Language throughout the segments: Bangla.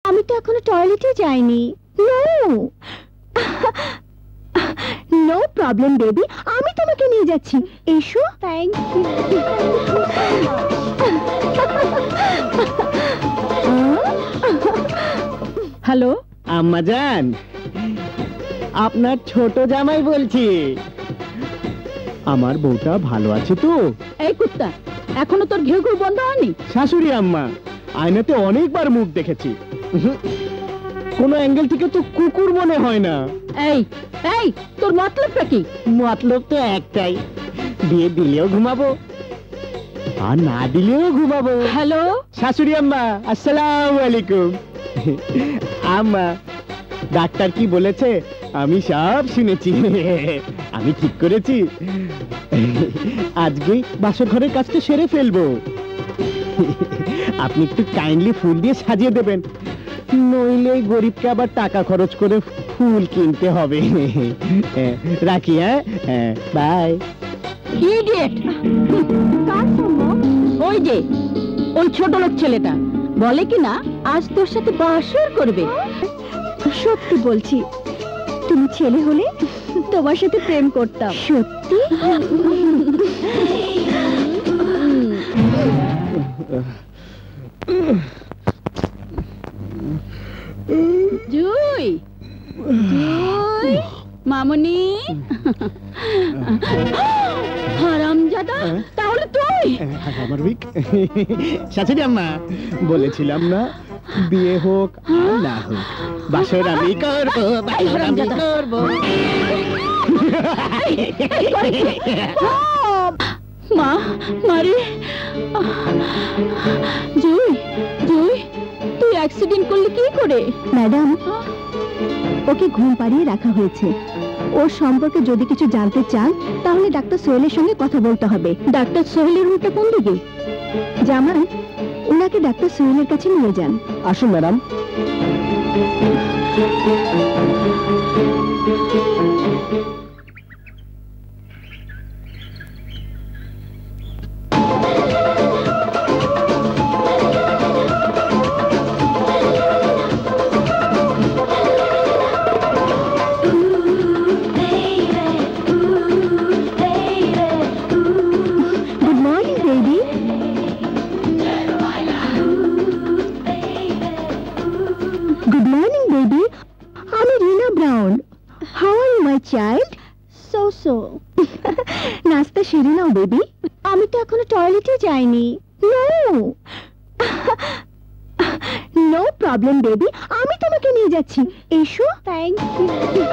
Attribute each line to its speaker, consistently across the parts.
Speaker 1: আমি তো এখনো টয়লেটে যাইনি। নো প্রবলেম বেবি, আমি তোমাকে নিয়ে যাচ্ছি, এসো। Thank you.
Speaker 2: হ্যালো
Speaker 3: আম্মা জান, আপনার ছোট জামাই বলছি। আমার বউটা ভালো আছে তো?
Speaker 2: এই কুত্তা, এখনো তোর ঘেউ ঘেউ বন্ধ হয়নি?
Speaker 3: শাশুড়ি আম্মা, আয়নাতে অনেকবার মুখ দেখেছি, কোনো অ্যাঙ্গেল থেকে তো কুকুর মনে হয় না।
Speaker 2: এই এই তোর মতলবটা কি?
Speaker 3: মতলব তো একটাই, বিয়ে দিলেও ঘুমাবো আর না দিলেও ঘুমাবো।
Speaker 2: হ্যালো
Speaker 3: শাশুড়ি আম্মা, আসসালামু আলাইকুম। আম্মা, ডাক্তার কি বলেছে আমি সব শুনেছি। আমি ঠিক করেছি, আজকে বাসর ঘরের কাজটা সেরে ফেলবো। আপনি একটু কাইন্ডলি ফুল দিয়ে সাজিয়ে দেবেন, নইলে গরিবকে আবার টাকা খরচ করে ফুল কিনতে হবে। রাখি, হ্যাঁ, বাই।
Speaker 2: ইডিয়েট! ওই যে ওই ছোট লোক ছেলেটা বলে কি না আজ তোর সাথে বাসর করবে।
Speaker 1: সত্যি বলছি, তুমি ছেলে হলে তোমার সাথে প্রেম করতাম। সত্যি?
Speaker 2: জুই, জুই, মামুনি। হারামজাদা, তাহলে তুই?
Speaker 3: আমার উইক। শাশুড়ি আম্মা, বলেছিলাম না বিয়ে হোক আর না হোক বাসর আমি করবো, বাসর আমি করবো।
Speaker 2: মা, মারি। জুই, জুই, তুই অ্যাক্সিডেন্ট করলি কি করে?
Speaker 1: ম্যাডাম, ওকে ঘুম পাড়িয়ে রাখা হয়েছে। ওর সম্পর্কে যদি কিছু জানতে চান তাহলে ডাক্তার সোহেলের সঙ্গে কথা বলতে হবে।
Speaker 2: ডাক্তার সোহেলের রুমটা কোন দিকে?
Speaker 1: জামাই, ওনাকে ডাক্তার সোহেলের কাছে নিয়ে যান।
Speaker 3: আসুন ম্যাডাম।
Speaker 1: নাস্তা সেরে নাও বেবি, আমি তো এখনো টয়লেটে যাইনি। নো প্রবলেম বেবি, আমি তোমাকে নিয়ে যাচ্ছি, এসো। Thank you.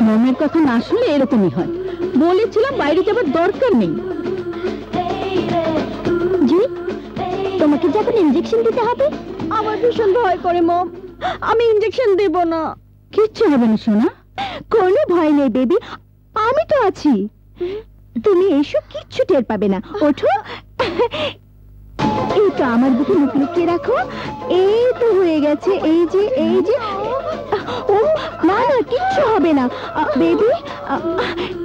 Speaker 2: মনের কথা না শুনলে এরকমই হয়। বলেছিলাম বাইরে যাবার দরকার নেই।
Speaker 1: জি, তোমাকে যখন ইনজেকশন দিতে হবে? আমার ভীষণ ভয় করে মম, আমি ইনজেকশন দেব না।
Speaker 2: কিচ্ছু হবে না সোনা,
Speaker 1: কোনো ভয় নেই বেবি, আমি তো আছি। তুমি এসো, কিচ্ছু টের পাবে না। ওঠো, এই তো আমার বুকে মুখ লুকিয়ে রাখো। এই তো হয়ে গেছে, এই যে এই যে। ও না না, কিচ্ছু হবে না বেবি।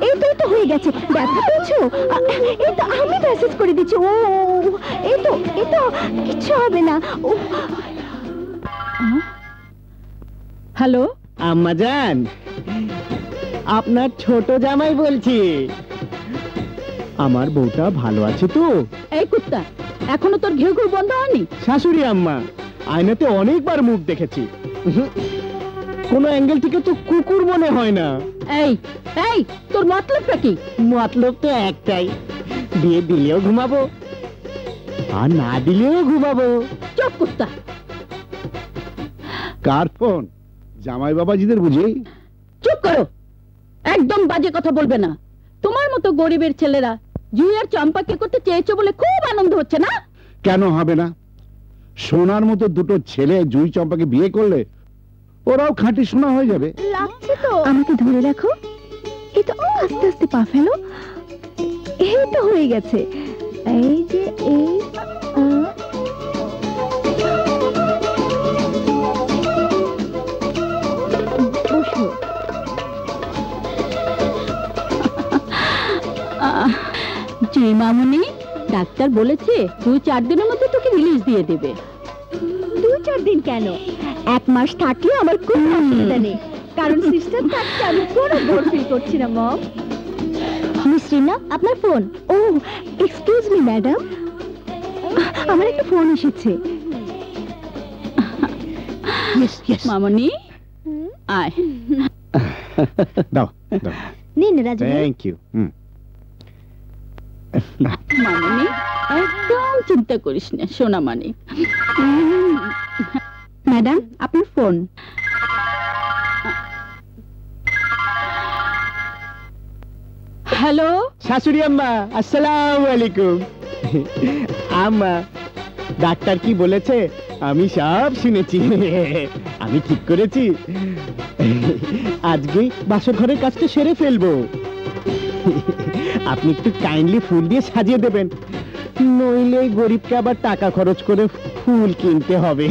Speaker 1: এই তো এই তো হয়ে গেছে, ব্যথা পেয়েছো? এই তো আমি মেসেজ করে দিচ্ছি। ও এই তো এই তো, কিচ্ছু হবে না।
Speaker 2: হ্যালো
Speaker 3: আম্মা জান, আপনার ছোট জামাই বলছি। আমার বউটা ভালো আছে তো?
Speaker 2: এই কুত্তা, এখনো তোর ঘেউ ঘেউ বন্ধ হয়নি?
Speaker 3: শাশুড়ি আম্মা, আয়নাতে অনেকবার মুখ দেখেছি, কোনো অ্যাঙ্গেল থেকে তো কুকুর মনে হয় না।
Speaker 2: এই এই তোর মতলবটা কি?
Speaker 3: মতলব তো একটাই, বিয়ে দিলেও ঘুমাবো আর না দিলেও ঘুমাবো।
Speaker 2: চুপ কুত্তা।
Speaker 4: কার ফোন? জামাই বাবাজিদের বুঝি?
Speaker 2: চুপ করো, একদম বাজে কথা বলবে না। তোমার মতো গরিবের ছেলেরা জুই আর চম্পাকে করতে চেয়েছো বলে খুব আনন্দ হচ্ছে না?
Speaker 4: কেন হবে না? সোনার মতো দুটো ছেলে জুই চম্পাকে বিয়ে করলে ওরাও খাঁটি সোনা হয়ে যাবে।
Speaker 1: লাগছে তো। আমাকে ধরে রাখো, আস্তে আস্তে পা ফেলো। এই তো হয়ে গেছে। এই যে এই বসো।
Speaker 2: জি মামুনি, ডাক্তার বলেছে 2-4 দিনের মধ্যে তোকে রিলিজ দিয়ে দেবে।
Speaker 1: 2-4 দিন কেন, 1 মাস থাকলে আমার কোনো অসুবিধা নেই, কারণ সিস্টার থাকতে আমি কোনো বোর ফিল করছি না। মম, মিস রিনা, আপনার ফোন। ও এক্সকিউজ মি ম্যাডাম, আমার একটা ফোন এসেছে।
Speaker 2: মামুনি আয়।
Speaker 3: দাও দাও।
Speaker 1: নিন রাজু।
Speaker 3: Thank you.
Speaker 2: মামুনি একদম চিন্তা করিস না সোনা মানি।
Speaker 1: ম্যাডাম আপনার ফোন।
Speaker 2: হ্যালো
Speaker 3: শাশুড়ি আম্মা, আসসালামু আলাইকুম। আম্মা, ডাক্তার কি বলেছে আমি সব শুনেছি। আমি ঠিক করেছি, আজকেই বাসর ঘরের কাজটা সেরে ফেলবো। আপনি একটু কাইন্ডলি ফুল দিয়ে সাজিয়ে দেবেন, নইলে গরিবকে আবার টাকা খরচ করে ফুল কিনতে হবে।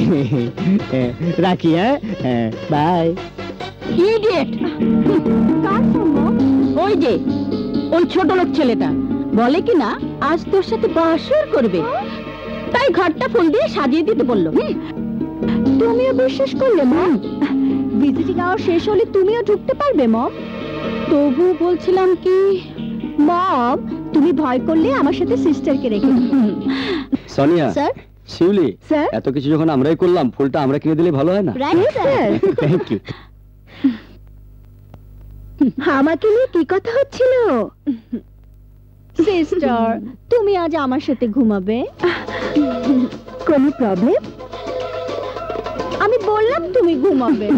Speaker 3: রাখি, হ্যাঁ, বাই।
Speaker 2: ইডিয়েট!
Speaker 1: কার ফোন মম?
Speaker 2: ওই যে ওই ছোট লোক ছেলেটা বলে কি না আজ তোর সাথে বাসর করবে, তাই ঘরটা ফুল দিয়ে সাজিয়ে দিতে বললো।
Speaker 1: তুমিও বিশ্বাস করলে মম? ভিজিটিং আওয়ার শেষ হলে তুমিও ঢুকতে পারবে মম?
Speaker 2: তবু বলছিলাম কি
Speaker 1: মম, তুমি ভয় করলে আমার সাথে সিস্টারকে রেখে দিও।
Speaker 5: সোনিয়া,
Speaker 1: স্যার।
Speaker 5: শিউলি,
Speaker 1: স্যার।
Speaker 5: এত কিছু যখন আমরাই করলাম, ফুলটা আমরা কিনে দিলে ভালো হয় না?
Speaker 1: Right sir.
Speaker 3: Thank you.
Speaker 1: আমাকে নিয়ে কি কথা হচ্ছিল? সিস্টার, তুমি আজ আমার সাথে ঘুমাবে? কোনো প্রবলেম? আমি বললাম তুমি ঘুমাবে।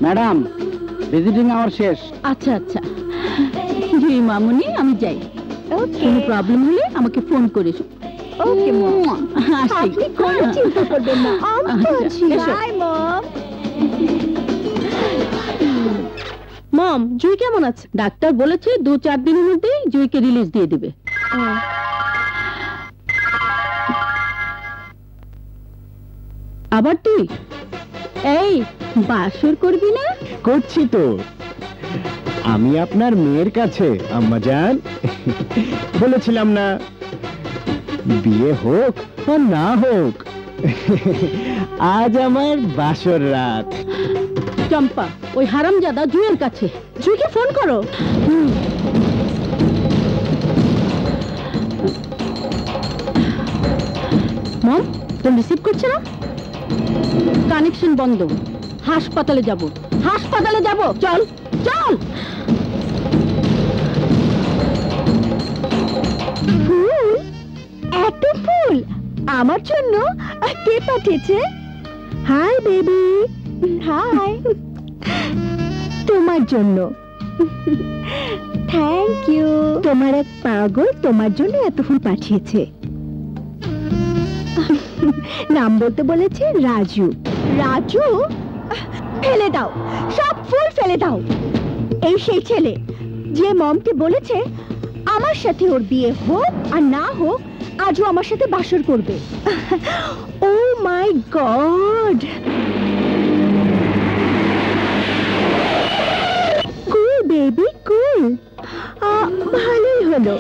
Speaker 5: ম্যাডাম, ভিজিটিং আওয়ার শেষ।
Speaker 2: আচ্ছা আচ্ছা জি মামুনি, আমি যাই।
Speaker 1: ওকে
Speaker 2: কোনো প্রবলেম হলে আমাকে ফোন করিস।
Speaker 1: ওকে মম,
Speaker 2: আসি।
Speaker 1: আপনি কোনো চিন্তা করবেন না, আমি তো আছি।
Speaker 2: এসো।
Speaker 1: বাই মম। মম, জুই কেমন আছে?
Speaker 2: ডাক্তার বলেছে 2-4 দিনের মধ্যে জুইকে রিলিজ দিয়ে দেবে। আবার তুই এই বাসর করবি না?
Speaker 3: করছি তো। আমি আপনার মেয়ের কাছে আম্মাজান বলেছিলাম না, বিয়ে হোক বা না হোক, আজ আমার বাসর রাত।
Speaker 2: চম্পা, ওই হারামজাদা জুয়ের কাছে। জুইকে ফোন করো। মম, ফোন রিসিভ করছে না। কানেকশন বন্ধ। হাসপাতালে যাব, হাসপাতালে যাব। চল চল।
Speaker 1: ফুল? এত ফুল আমার জন্য? কে পাঠিয়েছে? Hi baby. হাই। তোমার জন্য। Thank you. তোমার এক পাগল তোমার জন্য এত ফুল পাঠিয়েছে। নাম বলতে বলেছে রাজু। রাজু? ফেলে দাও, সব ফুল ফেলে দাও। এই সেই ছেলে যে মমকে বলেছে আমার সাথে ওর বিয়ে হোক আর না হোক আজও আমার সাথে বাসর করবে। ও মাই গড! কুল বেবি কুল। ভালোই হলো,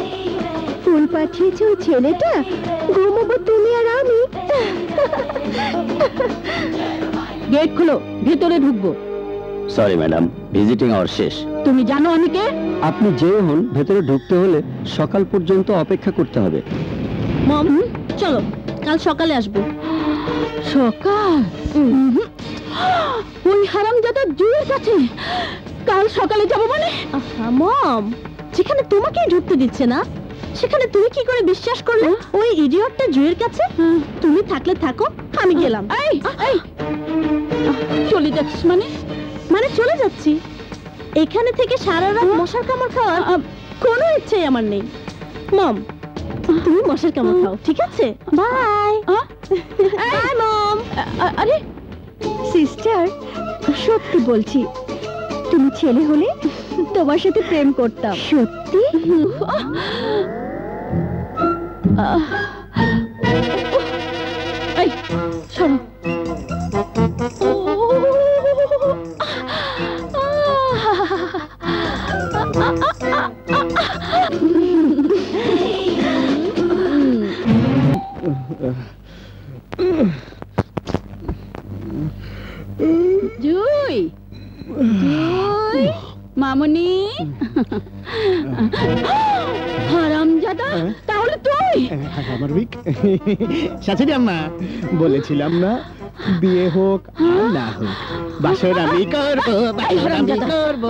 Speaker 1: ফুল পাঠিয়েছে ওই ছেলেটা, ঘুমোবো তুমি আর আমি।
Speaker 2: গেট খুলো, ভেতরে ঢুকবো।
Speaker 5: সরি ম্যাডাম, ভিজিটিং আওয়ার শেষ।
Speaker 2: তুমি জানো আমি কে?
Speaker 5: আপনি যে হন, ভেতরে ঢুকতে হলে সকাল পর্যন্ত অপেক্ষা করতে হবে।
Speaker 2: মম, চলো কাল সকালে আসবো। সকাল? ওই হারামজাদা জুয়ের কাছে কাল সকালে যাব মানে?
Speaker 1: মম, যেখানে তোমাকে ঢুকতে দিচ্ছে না সেখানে তুমি কি করে বিশ্বাস করলে ওই ইডিয়টটা জুয়ের কাছে? তুমি থাকলে থাকো, আমি গেলাম।
Speaker 2: এই এই চলে যাচ্ছিস মানে?
Speaker 1: মানে চলে যাচ্ছি। এখানে থেকে সারা রাত মশার কামড় খাওয়ার কোনো ইচ্ছেই আমার নেই। মম, তুমি মশার কামড় খাও, ঠিক আছে? বাই। বাই মম।
Speaker 2: আরে
Speaker 1: সিস্টার, সত্যি বলছি, তুমি ছেলে হলে তোমার সাথে প্রেম করতাম। সত্যি?
Speaker 2: এই শোনো, জুই জুই মামুনি, হারামজাদা, তাহলে তুই?
Speaker 3: আমার উইক। শাশুড়ি আম্মা, বলেছিলাম না বিয়ে হোক আর না হোক, বাসর আমি করবো, বাসর আমি করবো।